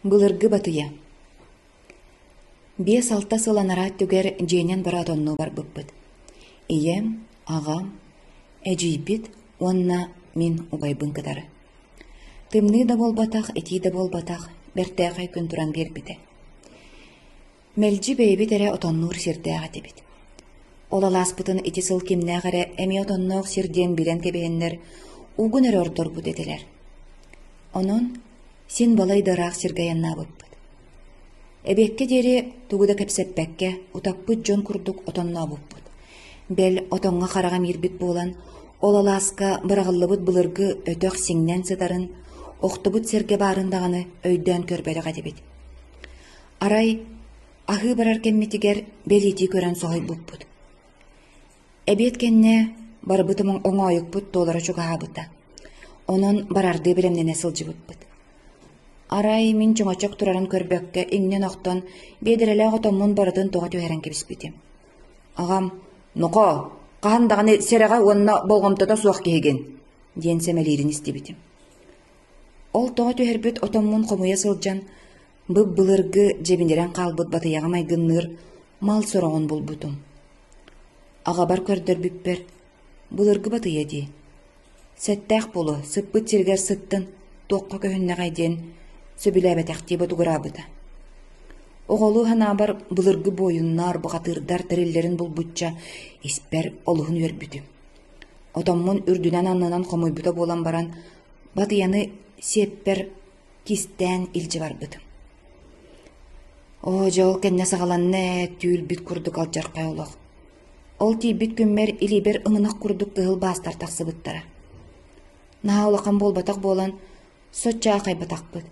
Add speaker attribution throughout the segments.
Speaker 1: Былыргы батыя. Бие салта сыланара түгер жейнен бара тонну бар бұппыт. Ием, ағам, әжейбіт, онна мен убайбын кыдары. Тымны да болбатақ, эти да болбатақ, бәртәғай күн туран бербіді. Мәлжі бәйбіт әрі отоннур сирдәға дебіт. Олаласпытын ити сыл кемнәғәрі әме отоннуқ сирден білен кебейінлер уғын әрі ордор бұд еделер. Онын сен балай дарақ сиргайанна бұппыт. Эбекке дери тугуда кепсеппекке утаппыт жон курдук отонна бұппыт. Бәл отонға қарағам ербіт болан, олаласка бырағылыбыт бұлыргы өтөк сеңнен сытарын, оқтыбыт серге барындағаны өйден көрбәліға дебет. Арай, ахы барар кемметігер бәлеті көрін соғай бұппыт. Әбет кенне барбытымың оңайық бұт толары чугаға бұта. Онын барарды білемнене сылжы бұппыт. Арай min чоңачок турарын көрбөккө иңнен оқтон бедереле отомун барытын тоға төһәрен кебиспитим. Агам, «Нуко, кахандаганы серега онна болгомтода суак киген» диен семелирин истибитим. Ол тоға төһәрбүт отомун комуя сылжан, бып былыргы жебиндерен калбыт батыяга майгынныр мал сорогон болбутум. Ага бар көрдөр бүппер, былыргы батыя ди. Сәттәк болу, сыппыт сиргер сыттын, тоққа көһүнне гайден сөбүләбәтәхти бутугырабыта. Оголу ханабар былыргы бойуннар бухатырдар тәреллерин булбутча испер олуһун өрбүтү. Отоммун үрдүнен аннынан комойбута болан баран батыяны сеппер кистен илжи барбыты. О, жол кенне сагаланне түүл бит курдук алжаркай олох. Ол тийбит күммер илибер ымынак курдук тыгыл бастар таксыбыттара. Наha олақан болбатақ болан сотча қайбатақпыт.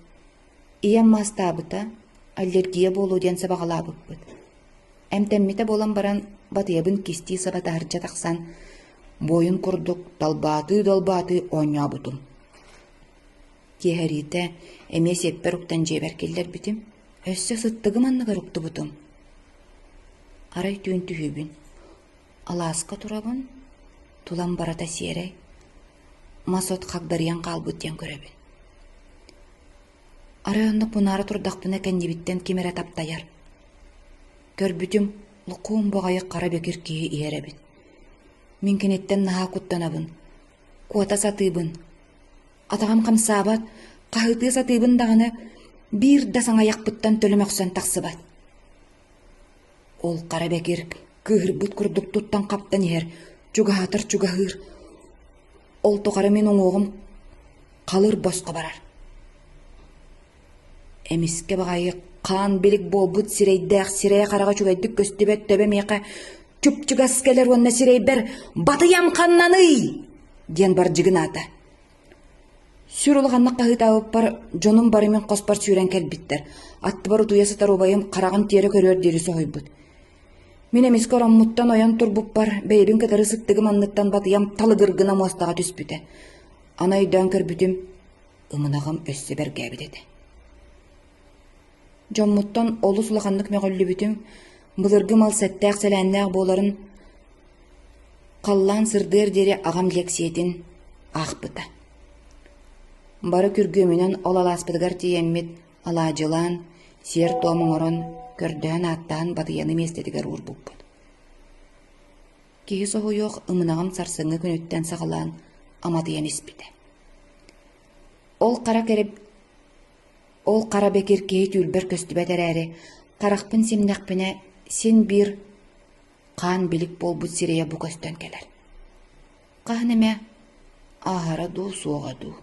Speaker 1: Ием мастабыта аллергия болу ден сабағалабыппыт. Әмтәммите болан баран батыябын кисти сабатарча тақсан бойын курдук далбаты оня бутум. Кехәрите әме сеппер уктан жебер келдер бітім, өссө сыттығы манныгар укту бутум. Арай түйін түйібін. Аласка турабын, тулан барата сиерей. Масот қағдариян қалбыт ден көребін. Арайонлық бұнары тұрдақпына кәннебіттен кемері таптаяр. Көрбүтім лұқуым бұғайы қара бекер кейі иеребін. Мен кенеттен наға құттанабын, қуата сатыбын. Атағам қамсабат, қағыты сатыбын дағаны бір дасаң аяқпыттан төлім өксен тақсыбат. Ол қара бекер кығыр бұт күрдік тұттан қаптан ер, чуғатыр чуғағыр. Ол тоқары мен оңоғым қалыр босқа барар. Әміске бағайы қан белік болбыт сирейдәқ сирей қараға чүгайдік көстебет төбе меқа чүп-чүг аскелер онна сирей бер батыям қаннаны ден бар жігін ата. Сүрілғанна қағыт ауып бар жоным барымен қоспар сүйрен кәлбіттер. Атты бар ұтуясы тарубайым қарағын тері көрер дері соғай бұд. Мен әміске ораммуттан оян тұрбып бар, бәйбін кәтәрі сыттығы манныттан батыям талығырғына муастаға түспіті. Ана үйден көрбітім, ымынағым өссі бәргә бідеді. Жоммуттан олы сулақанлық мәғөлі бүтім, бұлырғы мал сәттәқ сәләннәғ боларын қаллан сырдыр дері ағам лексиетін ақ бұта. Бары күргөмінен олаласпыдығар тиеммет алажылан, сер томың орын, көрдөн аттан батыяны местедігер ұр бұппыд. Кейі соғы йоқ ымынағым сарсыңы күнөттен сағылан аматыян іспіді. Ол қара бекер кейі түлбір көстібет әрәрі, қарақпын семнәқпіне сен бір қан білік бол бұд сирея бұ көстен келер. Қағынеме ағара ду суға ду.